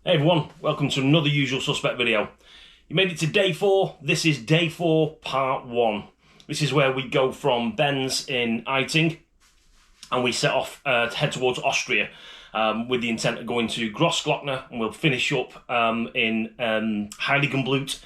Hey everyone, welcome to another Usual Suspect video. You made it to day 4. This is day 4, part 1. This is where we go from Benz in Eiting and we set off to head towards Austria with the intent of going to Grossglockner, and we'll finish up in Heiligenblut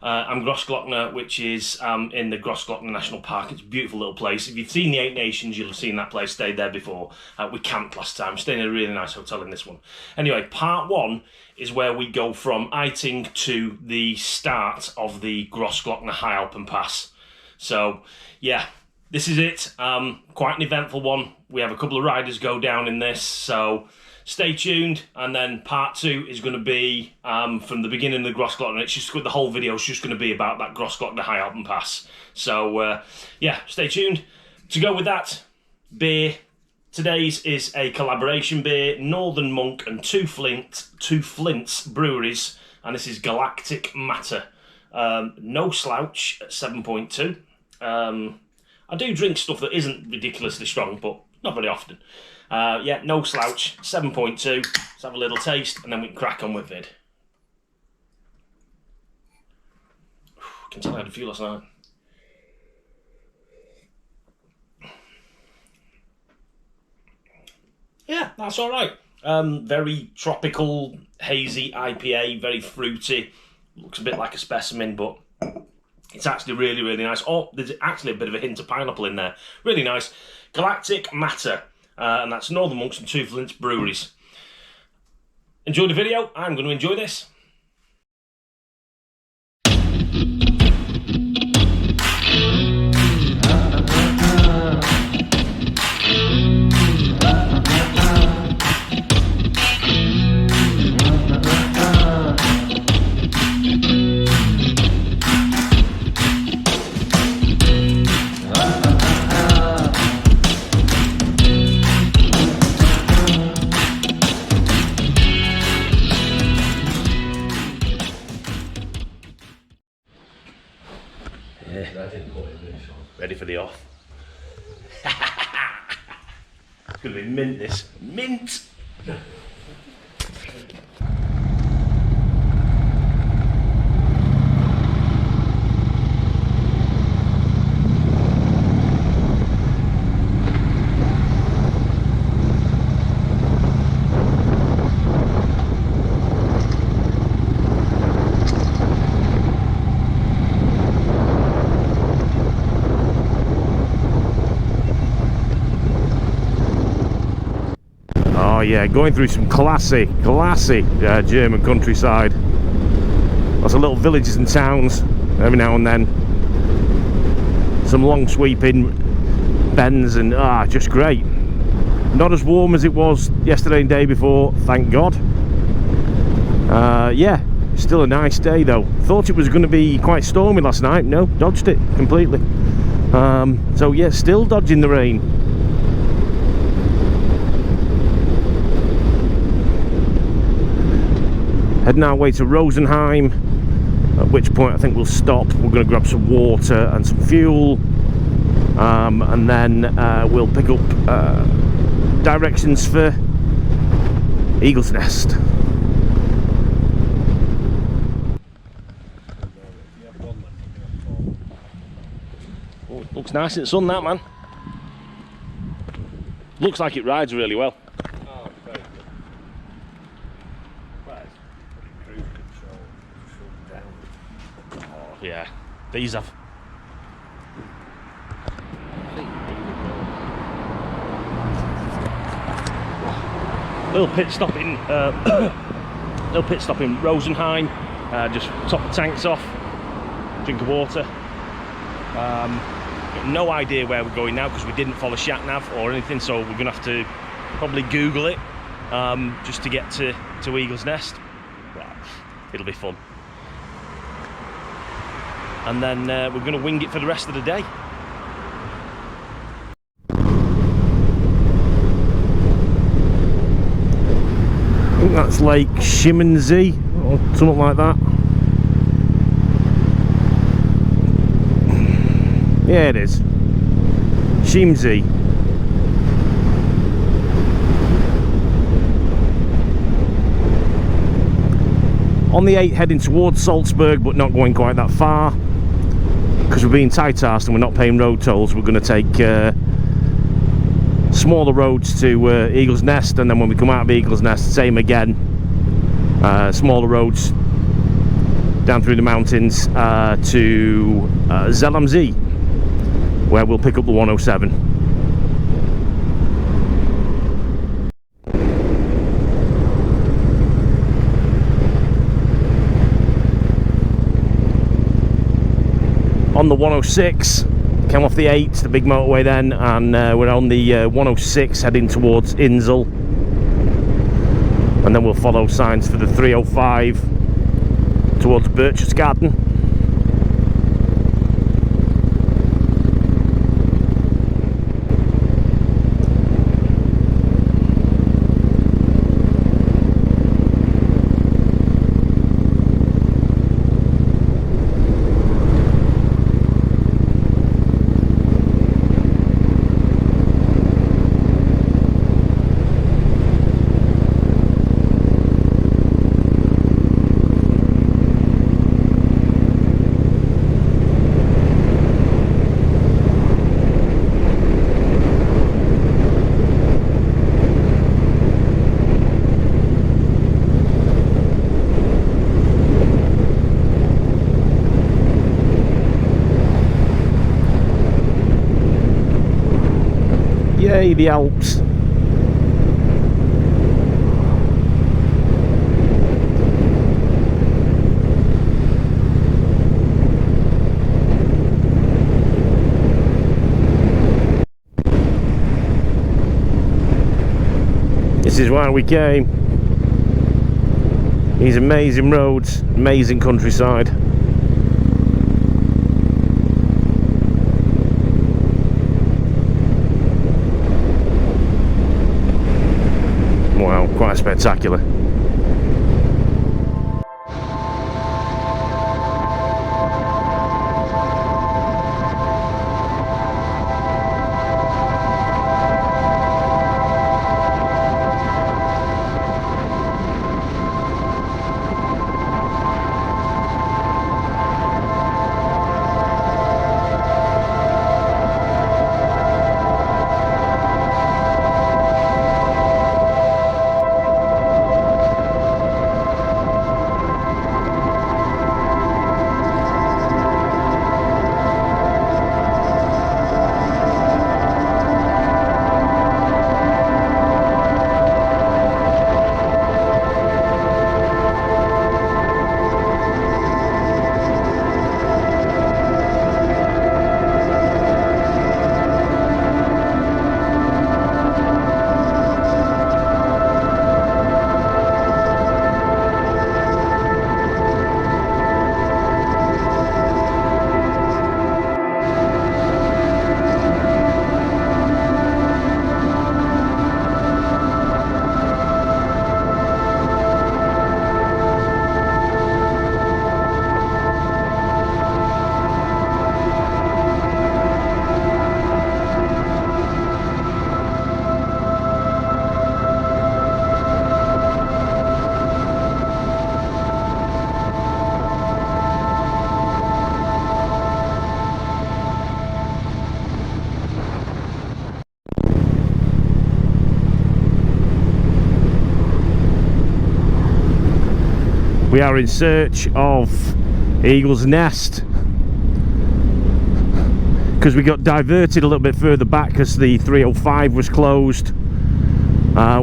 and Grossglockner, which is in the Grossglockner National Park. It's a beautiful little place. If you've seen the Eight Nations, you'll have seen that place, stayed there before. We camped last time, stayed in a really nice hotel in this one. Anyway, part 1 is where we go from Eiting to the start of the Grossglockner High Alpen Pass. So, yeah, this is it. Quite an eventful one. We have a couple of riders go down in this, so stay tuned. And then part 2 is going to be from the beginning of the Grossglockner. It's just the whole video is just going to be about that Grossglockner High Alpen Pass. So yeah, stay tuned. To go with that, beer. Today's is a collaboration beer, Northern Monk and Two Flints breweries, and this is Galactic Matter. No slouch at 7.2. I do drink stuff that isn't ridiculously strong, but not very often. Yeah, no slouch, 7.2. Let's have a little taste, and then we can crack on with it. I can tell I had a few last night. Yeah, that's all right. Very tropical, hazy IPA, very fruity. Looks a bit like a specimen, but it's actually really, really nice. Oh, there's actually a bit of a hint of pineapple in there. Really nice. Galactic Matter. And that's Northern Monks and Two Flints breweries. Enjoy the video. I'm going to enjoy this. Ready for the off. It's going to be mint, this. Mint! Oh yeah, going through some classy German countryside. Lots of little villages and towns every now and then. Some long sweeping bends and just great. Not as warm as it was yesterday and day before, thank God. Yeah, still a nice day though. Thought it was going to be quite stormy last night. No, dodged it completely. So yeah, still dodging the rain. Heading our way to Rosenheim, at which point I think we'll stop. We're going to grab some water and some fuel, and then we'll pick up directions for Eagle's Nest. Oh, it looks nice in the sun, that, man. Looks like it rides really well. Yeah, these have. Little pit stop in Rosenheim. Just top the tanks off, drink of water. Got no idea where we're going now because we didn't follow SatNav or anything, so we're gonna have to probably Google it just to get to Eagle's Nest. But it'll be fun. And then we're going to wing it for the rest of the day. I think that's Lake Chiemensee or something like that. Yeah, it is. Chiemsee. On the 8 heading towards Salzburg, but not going quite that far. Because we're being tight-arsed and we're not paying road tolls, we're going to take smaller roads to Eagle's Nest, and then when we come out of Eagle's Nest, same again. Smaller roads down through the mountains to Zell am See, where we'll pick up the 107. On the 106, came off the 8, the big motorway then, and we're on the 106 heading towards Insel, and then we'll follow signs for the 305 towards Berchtesgaden. Yay, the Alps. This is why we came. These amazing roads, amazing countryside. Wow, quite spectacular. We are in search of Eagle's Nest because we got diverted a little bit further back because the 305 was closed.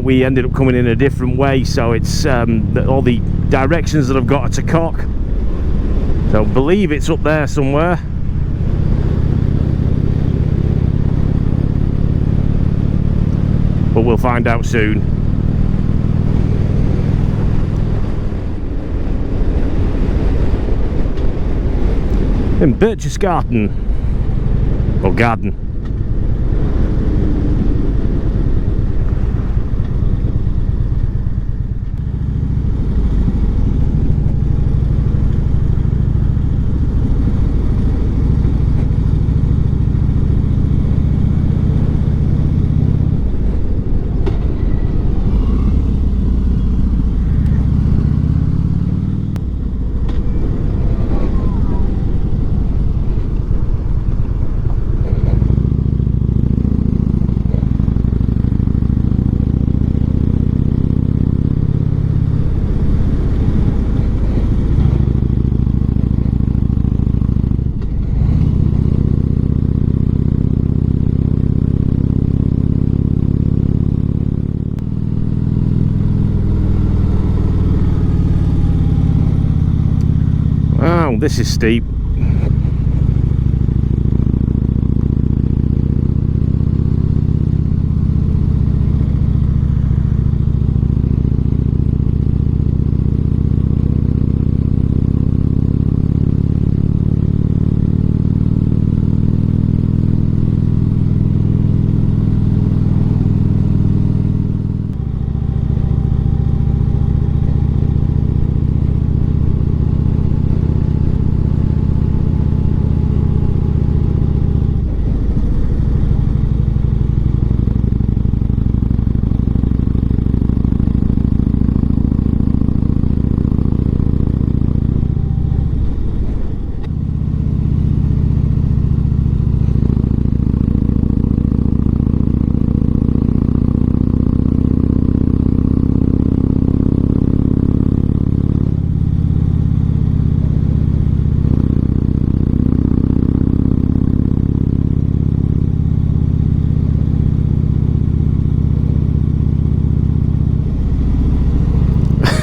We ended up coming in a different way, so it's all the directions that I've got are to Cock. So I believe it's up there somewhere. But we'll find out soon. In Berchtesgaden, or Garden. this is steep.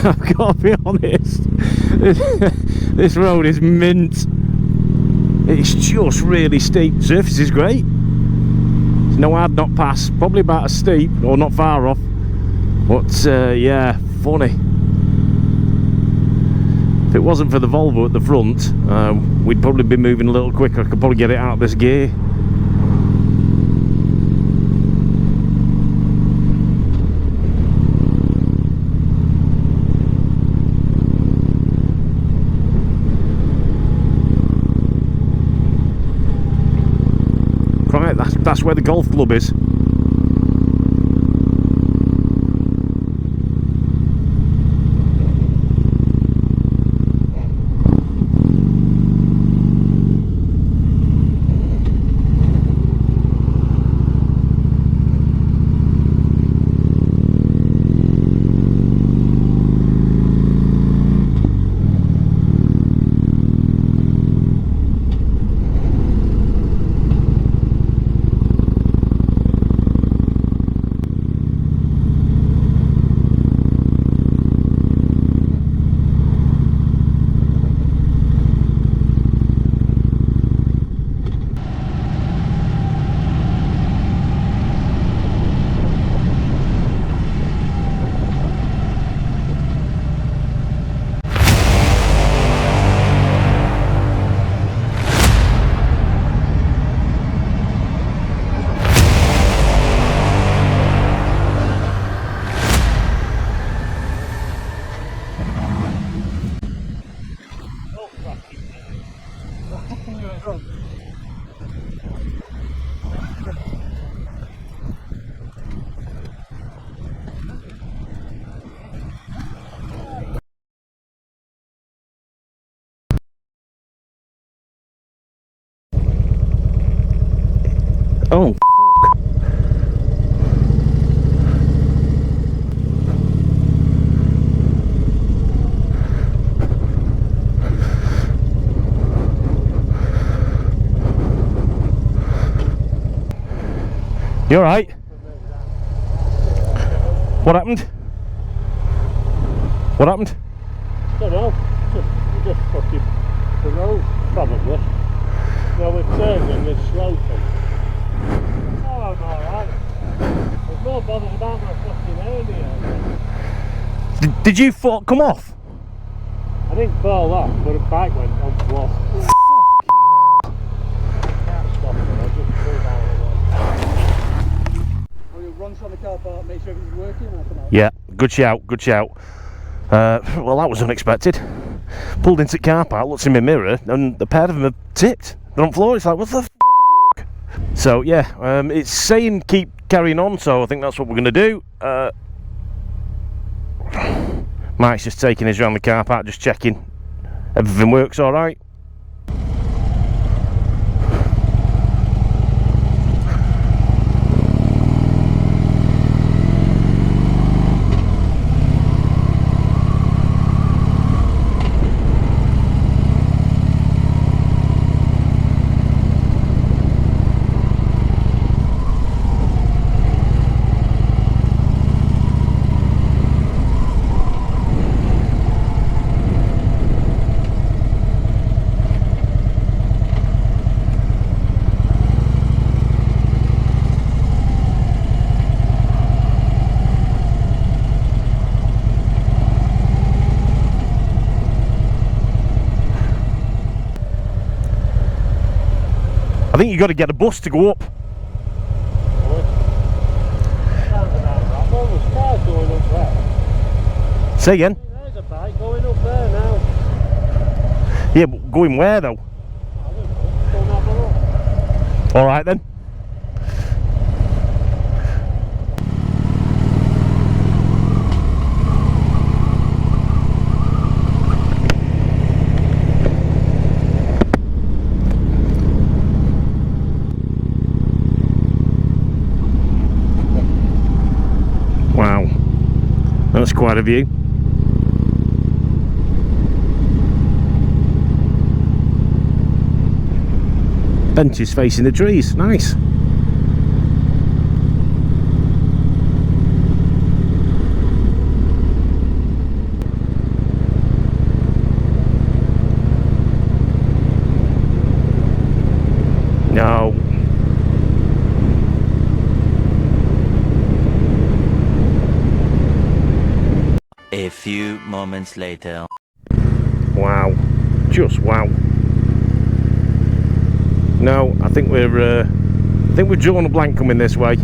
I've got to be honest, this road is mint. It's just really steep. Surface is great. There's no hard knock pass, probably about as steep, or not far off. But yeah, funny. If it wasn't for the Volvo at the front, we'd probably be moving a little quicker. I could probably get it out of this gear. Right, that's where the golf club is. Oh, f***. You alright? What happened? What happened? I don't know. Just fucking the road, probably. No, we're turning this sloping. Oh, I'm alright. There's no bothers about my fucking hernia. Did you come off? I didn't fall off, but the bike went on block. I can't stop it, I just pulled out of the way. Will you run from the car park, make sure everything's working? Yeah, good shout, good shout. Well, that was unexpected. Pulled into the car park, looked in my mirror, and the pair of them have tipped. They're on the floor. It's like, what the f***? So yeah, it's saying keep carrying on, so I think that's what we're going to do. Mike's just taking us around the car park, just checking everything works all right. I think you got to get a bus to go up. Well, there's cars going up there. Say again? There's a bike going up there now. Yeah, but going where though? I don't know. Don't have a look. All right then. Wow, that's quite a view. Benches facing the trees, nice. No. A few moments later. Wow, just wow. No, I think we've drawn a blank coming this way.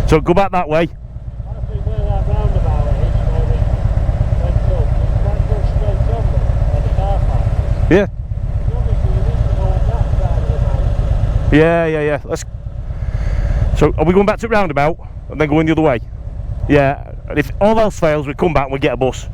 So go back that way. I think where that roundabout is, where we went up, you can't go straight on there, where the car park is. Yeah. Obviously you need to go on that side of the mountain. Yeah. Let's. So are we going back to the roundabout and then going the other way? Yeah. And if all else fails, we come back and we get a bus.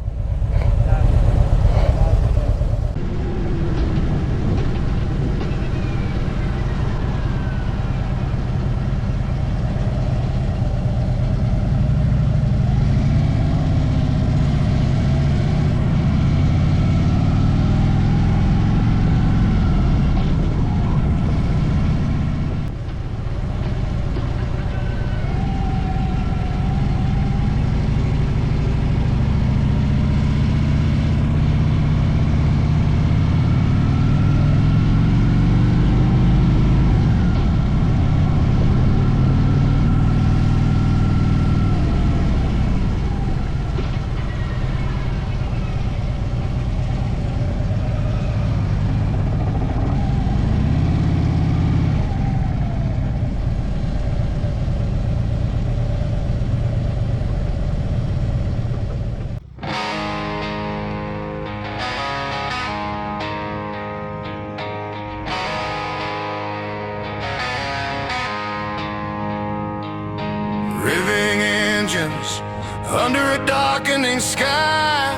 Revving engines under a darkening sky.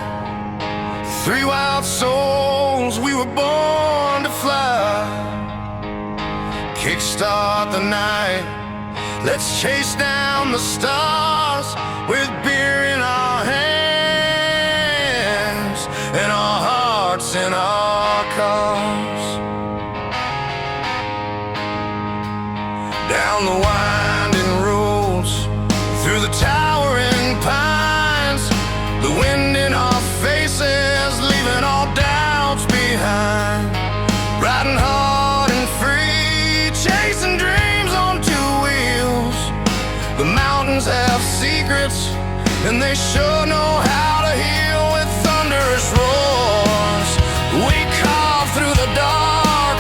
Three wild souls, we were born to fly. Kickstart the night, let's chase down the stars with beer in our hands and our hearts in our cars. Down the winding roads, through the towering pines, the wind in our faces, leaving all doubts behind. Riding hard and free, chasing dreams on two wheels. The mountains have secrets, and they sure know how to heal with thunderous roars. We carve through the dark,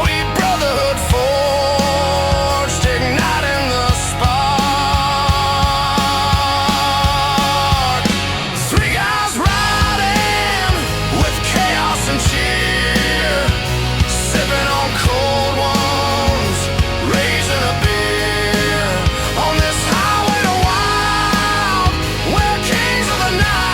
we brotherhood forged, igniting the spark. Three guys riding with chaos and cheer, sipping on cold ones, raising a beer on this highway to wild, we're kings of the night.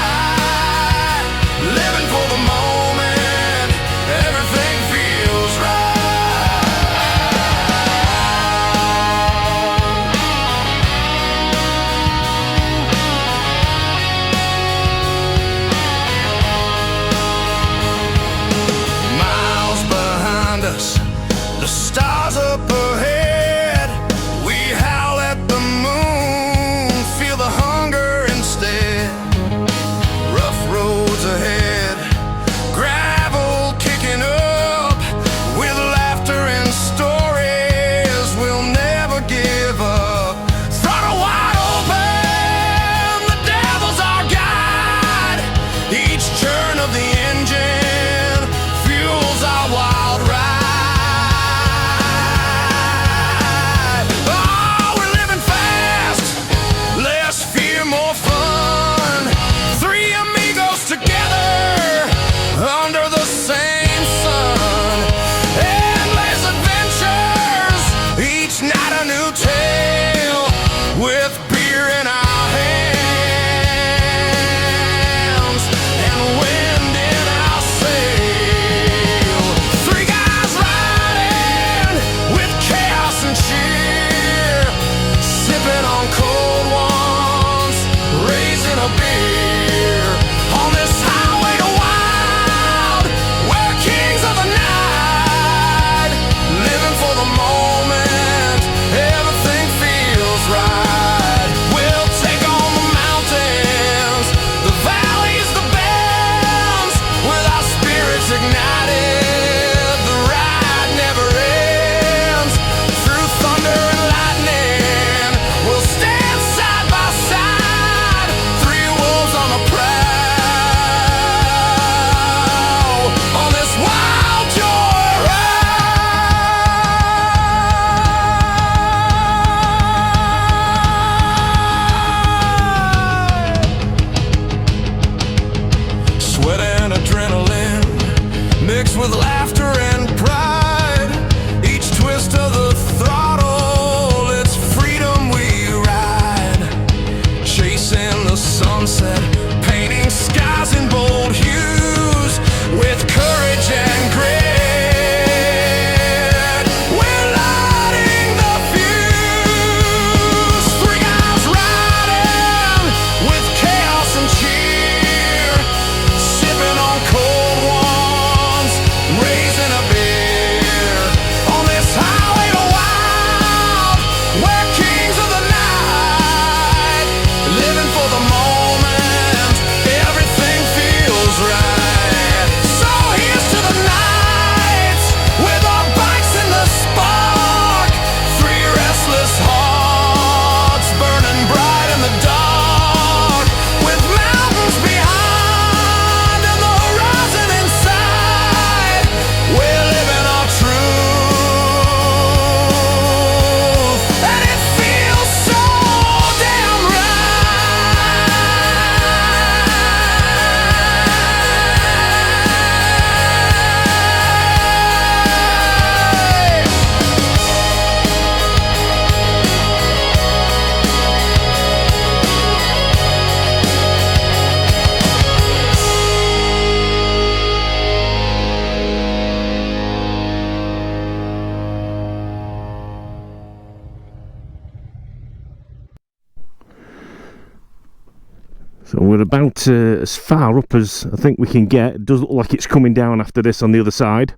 So we're about as far up as I think we can get. It does look like it's coming down after this on the other side.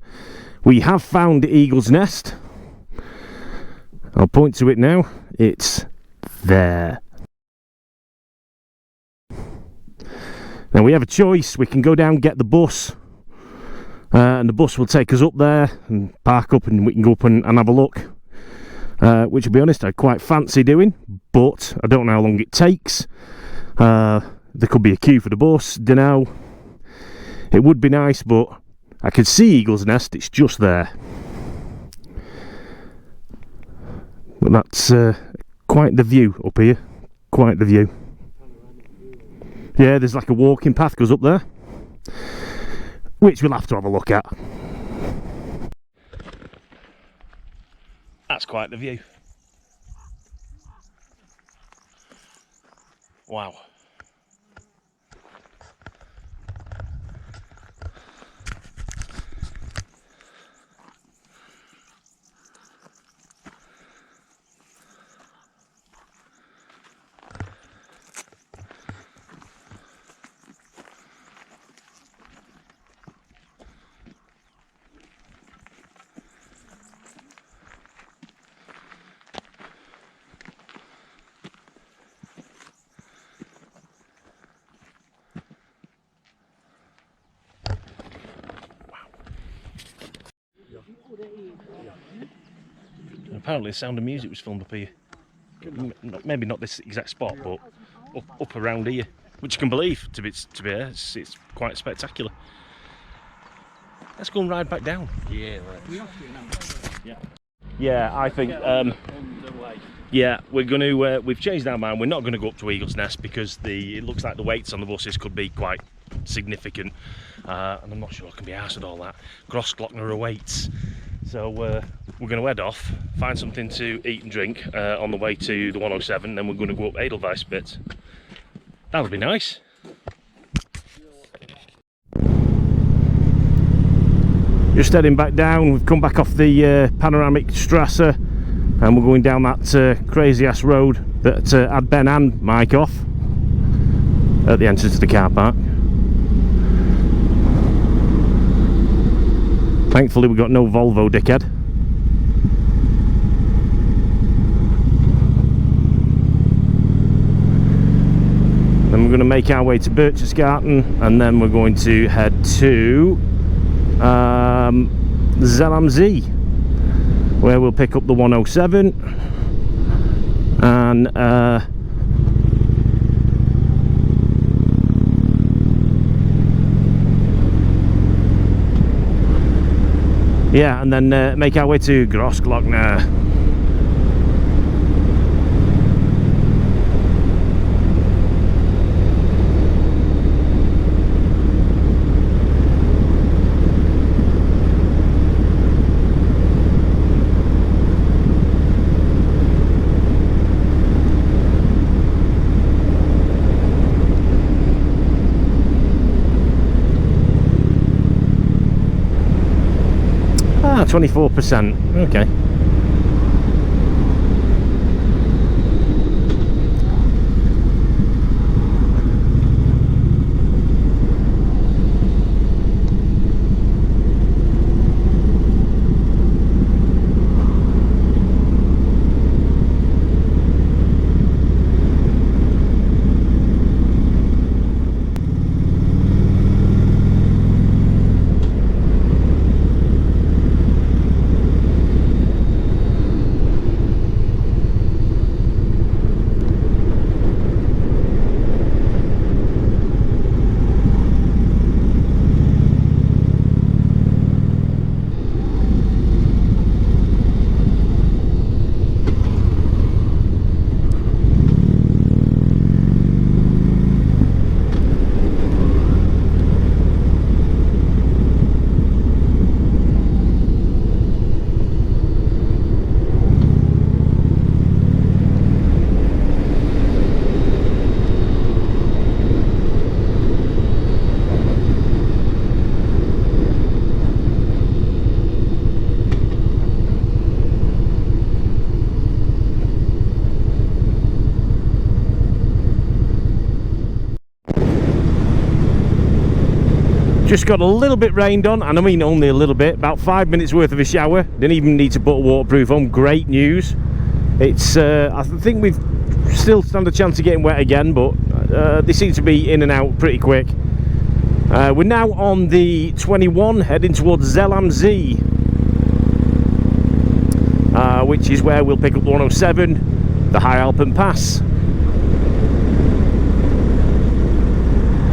We have found the eagle's nest. I'll point to it now. It's there. Now we have a choice. We can go down, get the bus, and the bus will take us up there and park up, and we can go up and have a look. Which, to be honest, I quite fancy doing, but I don't know how long it takes. There could be a queue for the bus, dunno. It would be nice, but I could see Eagle's Nest, it's just there. But that's quite the view up here, quite the view. Yeah, there's like a walking path goes up there, which we'll have to have a look at. That's quite the view. Wow. Apparently the Sound of Music was filmed up here. Maybe not this exact spot, but up around here. Which you can believe, to be honest, it's quite spectacular. Let's go and ride back down. Yeah, Yeah, I think, yeah, we're going to, we've changed our mind. We're not going to go up to Eagle's Nest because it looks like the weights on the buses could be quite significant. And I'm not sure I can be arsed with all that. Grossglockner awaits. So we're going to head off, find something to eat and drink on the way to the 107, then we're going to go up Edelweiss bit. That'll be nice. Just heading back down, we've come back off the panoramic Strasse, and we're going down that crazy ass road that had Ben and Mike off at the entrance to the car park. Thankfully we've got no Volvo, dickhead. Then we're going to make our way to Berchtesgaden, and then we're going to head to Zell am See, where we'll pick up the 107 and yeah, and then make our way to Grossglockner. Ah, 24%, okay. Just got a little bit rained on, and I mean only a little bit, about 5 minutes worth of a shower. Didn't even need to put a waterproof on. Great news. It's I think we've still stand a chance of getting wet again, but they seem to be in and out pretty quick. We're now on the 21 heading towards Zell am See, which is where we'll pick up the 107, the High Alpen Pass.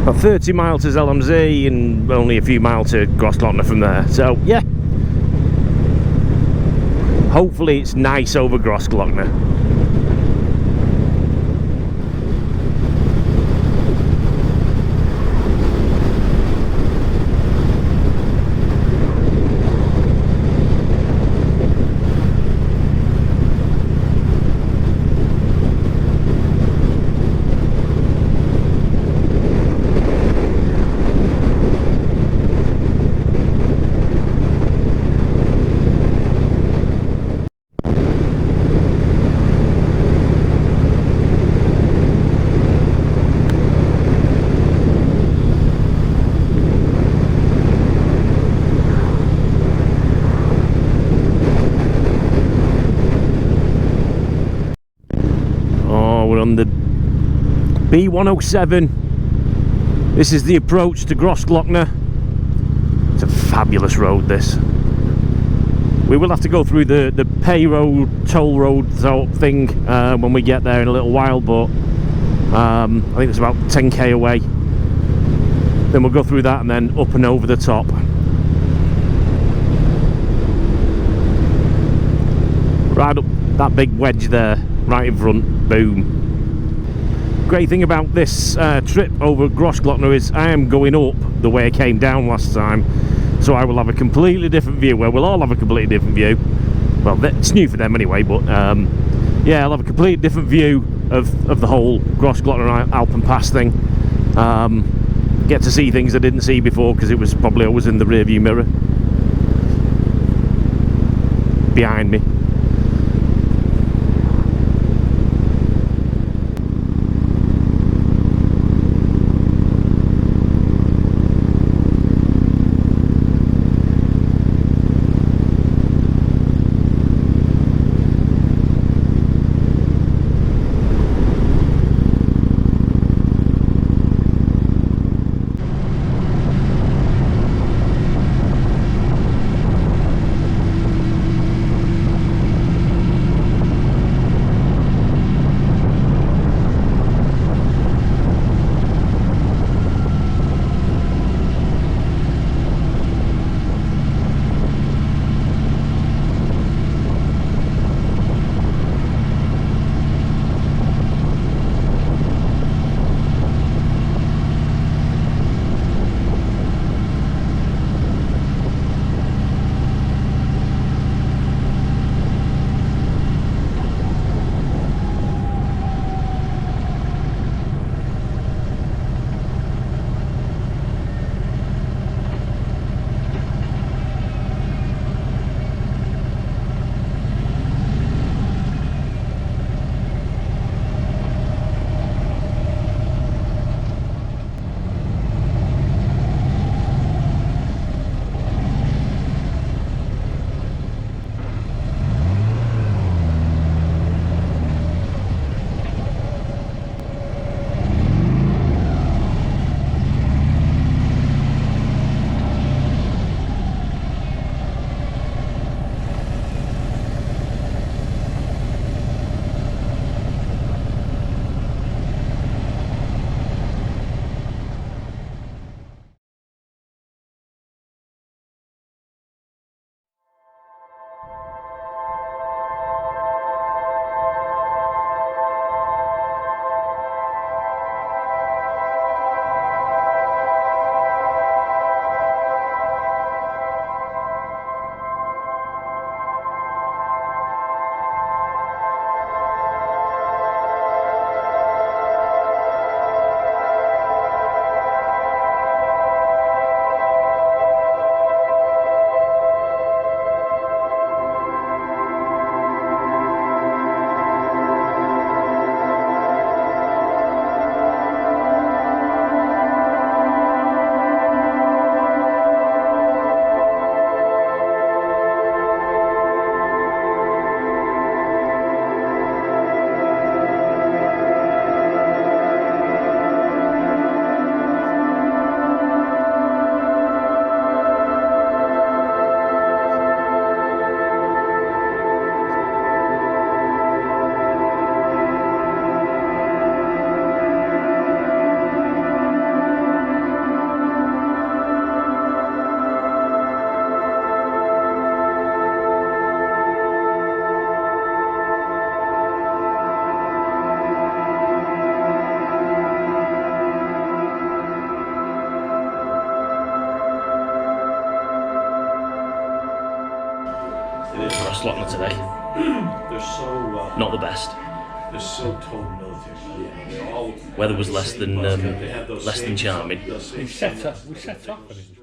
About 30 miles to Zell am See and only a few miles to Grossglockner from there. So yeah, hopefully it's nice over Grossglockner. On the B107, this is the approach to Grossglockner. It's a fabulous road, this. We will have to go through the pay road, toll road sort of thing when we get there in a little while, but I think it's about 10k away. Then we'll go through that and then up and over the top. Right up that big wedge there, right in front, boom. Great thing about this trip over Grossglockner is I am going up the way I came down last time, so I will have a completely different view. Well, we'll all have a completely different view. Well, it's new for them anyway, but yeah, I'll have a completely different view of the whole Grossglockner Alpen Pass thing. Get to see things I didn't see before because it was probably always in the rear view mirror behind me. Slough today. They're so Not the best. they're so total military. Weather was less than charming. We set off and it was